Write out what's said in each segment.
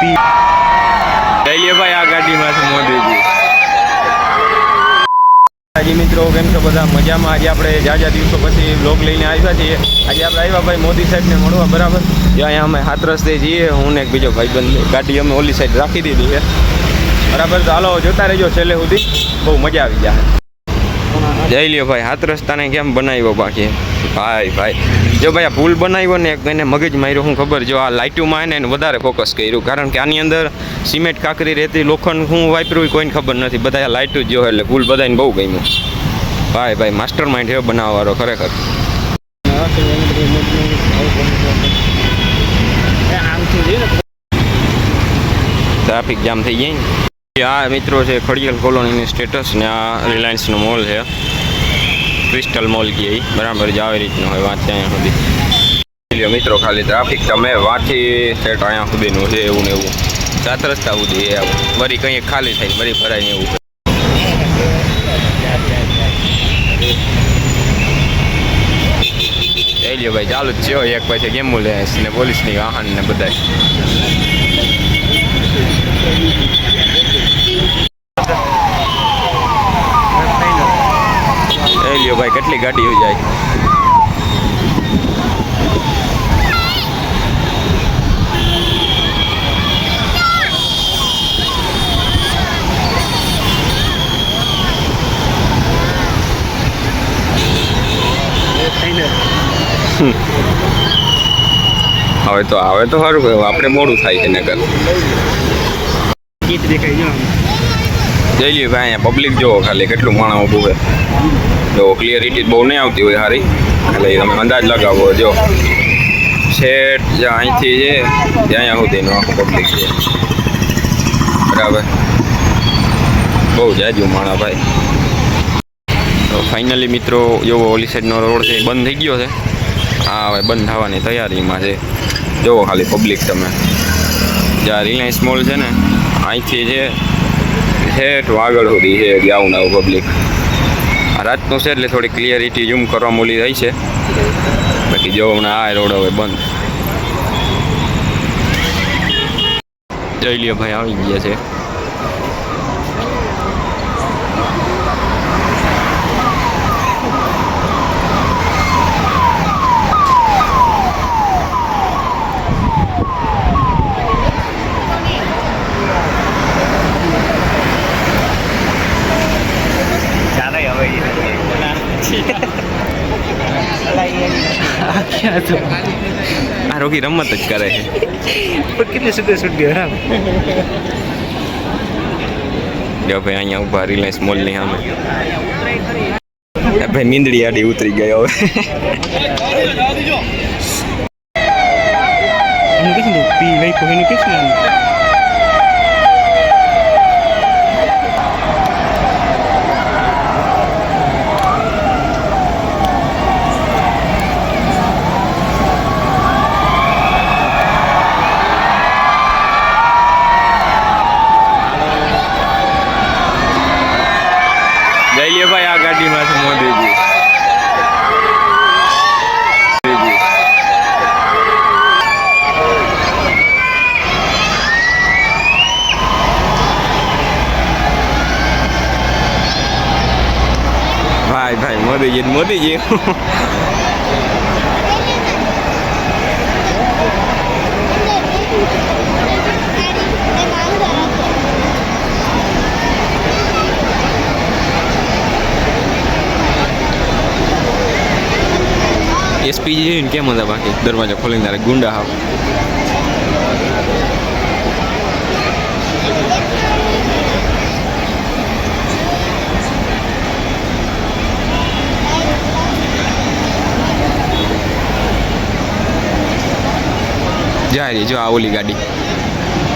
જઈએ ભાઈ આ ગાડીમાંથી મોદીજી। હાજી મિત્રો, કેમ છો બધા? મજામાં? આજે આપણે જાજા દિવસો પછી બ્લોગ લઈને આવ્યા છીએ। આજે આપણે આવ્યા ભાઈ મોદી સાહેબને મળવા, બરાબર। અહીંયા અમે હાથ રસ્તે જઈએ, હું ને એક બીજો ભાઈબંધ। ગાડી અમે ઓલી સાઈડ રાખી દીધી છે, બરાબર। તો હાલો જોતા રહેજો છેલ્લે સુધી, બહુ મજા આવી જાય। જઈ લ્યો ભાઈ, હાથ રસ્તાને કેમ બનાવ્યો બાકી ભાઈ જો ભાઈ આ પુલ બનાવ્યો ને એને મગજ માર્યો, શું ખબર, જો આ લાઇટોમાં એને વધારે ફોકસ કર્યું, કારણ કે આની અંદર સિમેન્ટ કાંકરી રહેતી, લોખંડ શું વાપર્યું કોઈને ખબર નથી, બધા લાઇટો જ જો એટલે પુલ બધાને બહુ ગમ્યું ભાઈ માસ્ટર માઇન્ડ એવો બનાવવાનો ખરેખર। ટ્રાફિક જામ થઈ જાય ને। આ મિત્રો છે ખડિયાલ કોલોનીની સ્ટેટસ ને આ રિલાયન્સનો મોલ છે, ક્રિસ્ટલ મોલ કહે, બરાબર જ આવી રીતનું હોય વાંચે અહીંયા સુધી। મિત્રો ખાલી ટ્રાફિક તમે વાંચી સેટ અહીંયા સુધીનું છે એવું ને એવું, 7 રસ્તા સુધી વરી કંઈ ખાલી થાય વરી ભરાય ને એવું। જઈ લ્યો ભાઈ, ચાલુ જ છે એક પછી એમ્બ્યુલન્સ ને પોલીસની વાહન ને બધા। ભાઈ કેટલી ગાડીઓ જાય, હવે તો સારું કહ્યું, આપણે મોડું થાય છે નગર। જઈ લ્યો ભાઈ, અહીંયા પબ્લિક જુઓ ખાલી કેટલું માણસ ઊભું છે, જો ક્લિયરિટી બહુ નહીં આવતી હોય સારી, એટલે તમે અંદાજ લગાવો। જો શેઠ જ્યાં અહીંથી છે ત્યાં અહીંયા સુધીનું આખું પબ્લિક છે, બરાબર, બહુ જાજુ માણસ ભાઈ। તો ફાઇનલી મિત્રો એવો ઓલી સાઈડનો રોડ છે બંધ થઈ ગયો છે, હા હવે બંધ થવાની તૈયારીમાં છે। જુઓ ખાલી પબ્લિક તમે, જ્યાં રિલાયન્સ મોલ છે ને અહીંથી છે ઠેઠ આગળ સુધી છે જાવું ને આવું પબ્લિક। આ રાતનું છે એટલે થોડી ક્લિયરિટી ઝૂમ કરવા મોલી રહી છે, બાકી જો હમણાં આ રોડ હવે બંધ। જઈ લ્યો ભાઈ, આવી ગયા છે। આ રોકી રમત જ કરે છે, કેટલી સુધી જો ભાઈ અહીંયા ઉભા રિલાયન્સ મોલની સામે। ભાઈ મીંદડી આડી ઉતરી ગયો હવે। જઈ લ્યો ભાઈ આ ગાડીમાંથી મોદીજી। ભાઈ મોદીજી એસપીજી ને કેમ હતા બાકી દરવાજો ખોલીને તારે ગુંડા હાવ। જાય રે જો આ ઓલી ગાડી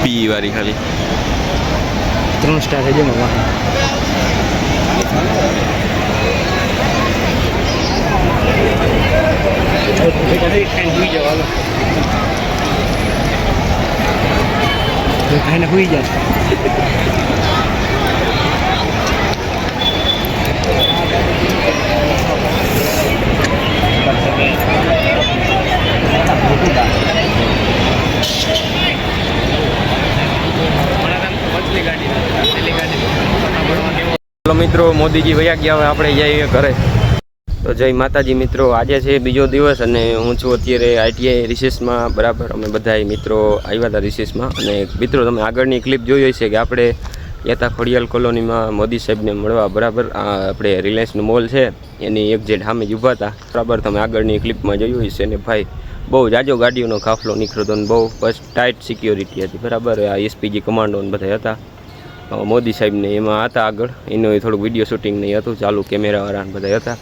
પી વાળી ખાલી 3 સ્ટાર છે જેમાં વાહન। ખાઈને સુઈ જાય। તો મિત્રો મોદીજી વયા ગયા, હવે આપણે જઈએ ઘરે. તો જય માતાજી મિત્રો, આજે છે બીજો દિવસ અને હું છું અત્યારે ITI રિસેસમાં. બરાબર, અમે બધા મિત્રો આવ્યા હતા રિસેસમાં. અને મિત્રો તમે આગળની ક્લિપ જોઈ હશે કે આપણે યથા ખોડિયાલ કોલોનીમાં મોદી સાહેબને મળવા. બરાબર, આપણે રિલાયન્સનું મોલ છે એની એક્ઝેક્ટ સામે જ ઊભા હતા. બરાબર, તમે આગળની ક્લિપમાં જોયું હશે. ને ભાઈ બહુ જાજો ગાડીઓનો કાફલો નીકળ્યો હતો ને બહુ બસ ટાઈટ સિક્યોરિટી હતી. બરાબર, આ SPG કમાન્ડો બધા હતા મોદી સાહેબને એમાં હતા આગળ. એનું થોડુંક વિડીયો શૂટિંગ નહીં હતું, ચાલુ કેમેરાવાળા બધા હતા.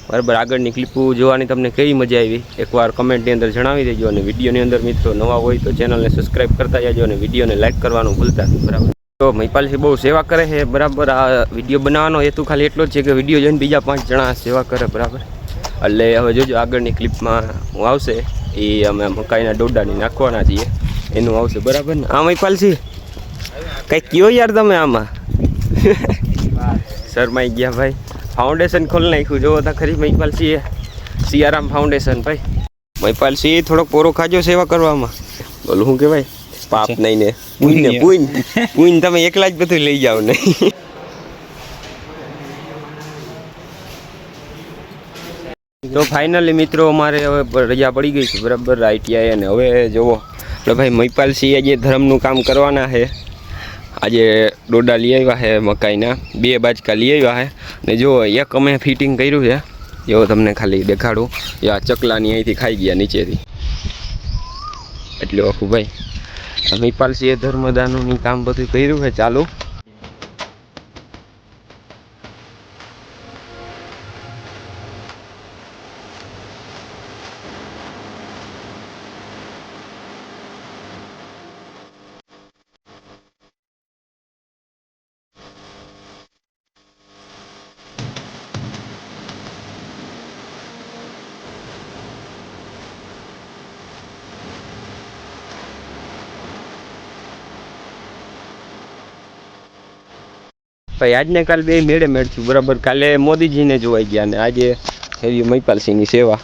બરાબર, આગળની ક્લિપો જોવાની તમને કેવી મજા આવી એકવાર કમેન્ટની અંદર જણાવી દેજો. અને વિડીયોની અંદર મિત્રો નવા હોય તો ચેનલને સબસ્ક્રાઈબ કરતા જજો અને વિડીયોને લાઇક કરવાનું ભૂલતા નહીં. બરાબર, તો મહિપાલસિંહ બહુ સેવા કરે છે. બરાબર, આ વિડીયો બનાવવાનો હેતુ ખાલી એટલો જ છે કે વિડીયો જોઈને બીજા 5 જણા સેવા કરે. બરાબર, એટલે હવે જોજો આગળની ક્લિપમાં હું આવશે એ અમે મકાઈના ડોડાની નાખવાના છીએ એનું આવશે. બરાબર ને, આ મહિપાલસિંહ કંઈક કયો યાર તમે આમાં શરમાઈ ગયા ભાઈ. ફાઉન્ડેશન ખોલી નાખ્યું જોવો તા ખરી મહિપાલસિંહ, સિયારામ ફાઉન્ડેશન. ભાઈ મહિપાલસિંહ થોડોક પોરો ખાજો સેવા કરવામાં. બોલું શું કહેવાય, પાપ નહીં ને પુણ્ય તમે એકલા જ બધું લઈ જાઓ નહીં. તો ફાઇનલી મિત્રો અમારે હવે રજા પડી ગઈ છે. બરાબર, ITI. અને હવે જુઓ એટલે ભાઈ મહિપાલસિંહ આજે ધર્મનું કામ કરવાના છે. આજે ડોડા લઈ આવ્યા છે મકાઈના, 2 બાજકા લઈ આવ્યા છે. ને જો એક અમે ફિટિંગ કર્યું છે, જો તમને ખાલી દેખાડું. આ ચકલાની અહીંથી ખાઈ ગયા નીચેથી, એટલું આખું. ભાઈ મહિપાલસિંહે ધર્મદાનનું કામ બધું કર્યું છે ચાલુ. ભાઈ આજને કાલ બે મેળે મેળશું. બરાબર, કાલે મોદીજીને જોવાઈ ગયા અને આજે હેવી મહિપાલસિંહની સેવા.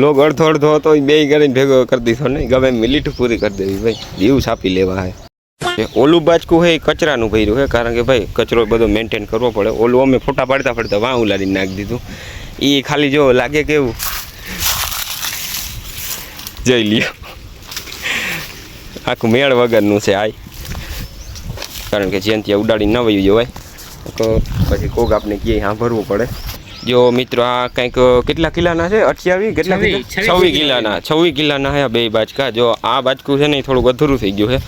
લોગ અડધો હતો બે કરીને ભેગો કરી દીધો નહીં, ગમે મિલિટ પૂરી કરી દેવી ભાઈ, જીવ છાપી લેવા હે. ઓલું બાજકું હે કચરાનું ભર્યું છે, કારણ કે ભાઈ કચરો બધો મેન્ટેન કરવો પડે. ઓલું અમે ફોટા પાડતા વાં ઉલાડીને નાખી દીધું. એ ખાલી જો લાગે કેવું જઈ લ્યો, આખું મેળ વગરનું છે આ. કારણ કે જ્યાં ત્યાં ઉડાડી ન વયું જવાય તો પછી કોક આપણે ક્યાંય સાંભળવું પડે. જો મિત્રો આ કંઈક કેટલા કિલ્લાના છે, 28 કેટલા 26 કિલ્લાના છે 2 બાજકા. જો આ બાજકું છે ને થોડુંક અધૂરું થઈ ગયું છે.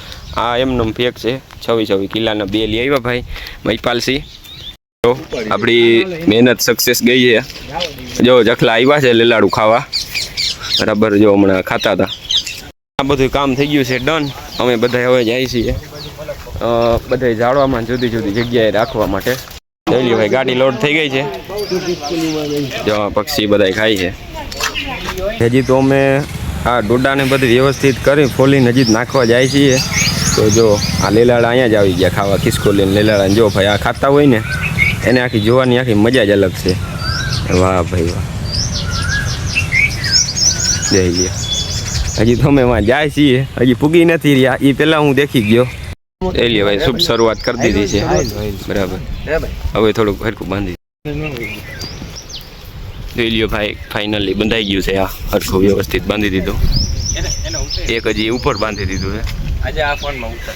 આ એમનેમ ફેક છે. 26 કિલ્લાના 2 લઈ આવ્યા ભાઈ મહિપાલસિંહ. તો આપણી મહેનત સક્સેસ ગઈ છે. જો જખલા આવ્યા છે લીલાડું ખાવા. બરાબર, જો હમણાં ખાતા હતા. આ બધું કામ થઈ ગયું છે ડન. અમે બધા હવે જાય છીએ બધા જાળવામાં જુદી જુદી જગ્યાએ રાખવા માટે. જોઈ લો ભાઈ, ગાડી લોડ થઈ ગઈ છે. જો પક્ષી બધા ખાય છે. હજી તો અમે આ ડોડાને બધી વ્યવસ્થિત કરી ફોલીને હજી નાખવા જાય છીએ. તો જો આ લીલાડા અહીંયા જ આવી ગયા ખાવા, ખિસકોલીને લીલાડા. જો ભાઈ આ ખાતા હોય ને એને આખી જોવાની આખી મજા જ અલગ છે. વાહ ભાઈ વાહ, જઈ લ્યો. હજી તો અમે વાં જાય છીએ, હજી પૂગી નથી રહ્યા. એ પહેલાં હું દેખી ગયો. એ લે ભાઈ, શુભ શરૂઆત કરી દીધી છે. બરાબર, હવે થોડુંક હરખું બાંધી જોઈ લ્યો ભાઈ. ફાઇનલી બંધાઈ ગયું છે. આ હરખું વ્યવસ્થિત બાંધી દીધું. એક હજી ઉપર બાંધી દીધું છે. આજે આ ફોનમાં ઉતર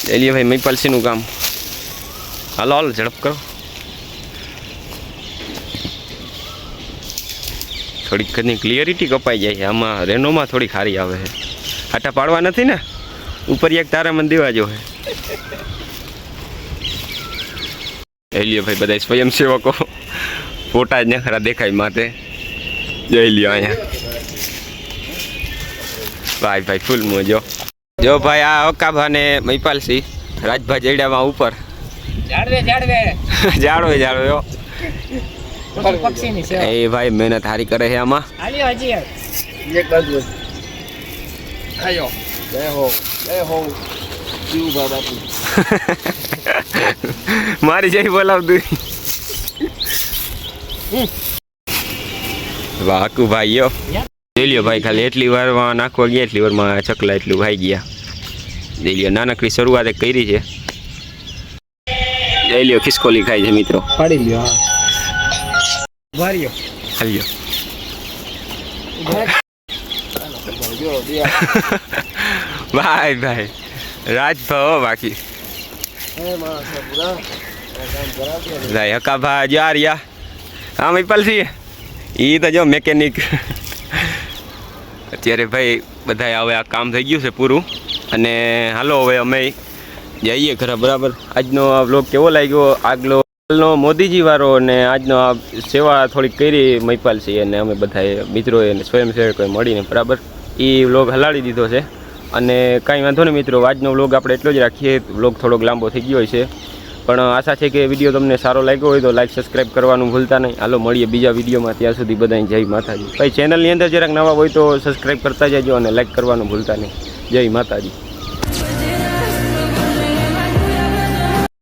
જોઈ લ્યો ભાઈ મહિપાલસિંહનું કામ. હાલો હાલો ઝડપ કરો. થોડીક ઘરની ક્લિયરિટી કપાઈ જાય છે આમાં. રેનોમાં થોડી ખારી આવે છે. આટા પાડવા નથી ને, ઉપર એક તારા મને દેવા જો. જોઈ લ્યો ભાઈ બધા સ્વયંસેવકો ફોટા જ નખરા દેખાય માટે. જોઈ લ્યો અહીંયા ભાઈ ભાઈ ફૂલ મોજો. જો ભાઈ આ અકાભા ને મહિપાલસિંહ રાજભા જડ્યામાં ઉપર જાળવે એ ભાઈ મહેનત હારી કરે છે આમાં. મારી જઈ બોલાવતું. વાકુ ભાઈ યો જોઈ લ્યો ભાઈ, ખાલી એટલી વારમાં નાખવા ગયા એટલી વારમાં ચકલા એટલું ખાઈ ગયા. જોઈ લ્યો નાનકડી શરૂઆત કરી છે. જઈ લ્યો ખિસકોલી ખાય છે મિત્રો. પાડી લ્યો હા વાર્યો હાલ્યો ભાઈ ભાઈ રાજભાવ બાકી ભાઈ હકા ભાઈ યાર યા હા મૈપાલસિંહ એ તો જો મેકેનિક અત્યારે ભાઈ બધા હવે આ કામ થઈ ગયું છે પૂરું અને હાલો હવે અમે જઈએ ખરા બરાબર. આજનો આ વ્લોગ કેવો લાગ્યો આગલો મોદીજી વાળો અને આજનો આ સેવા થોડીક કરી મૈપાલસિંહ અને અમે બધાએ મિત્રોએ અને સ્વયંસેવકોએ મળીને બરાબર એ વ્લોગ હલાડી દીધો છે અને કાંઈ વાંધો નહીં મિત્રો આજનો વ્લોગ આપણે એટલો જ રાખીએ. વ્લોગ થોડોક લાંબો થઈ ગયો છે પણ આશા છે કે વિડીયો તમને સારો લાગ્યો હોય તો લાઈક સબસ્ક્રાઈબ કરવાનું ભૂલતા નહીં. હાલો મળીએ બીજા વિડીયોમાં, ત્યાં સુધી બધાને જય માતાજી. ભાઈ ચેનલની અંદર જરાક નવા હોય તો સબસ્ક્રાઈબ કરતા જજો અને લાઈક કરવાનું ભૂલતા નહીં. જય માતાજી.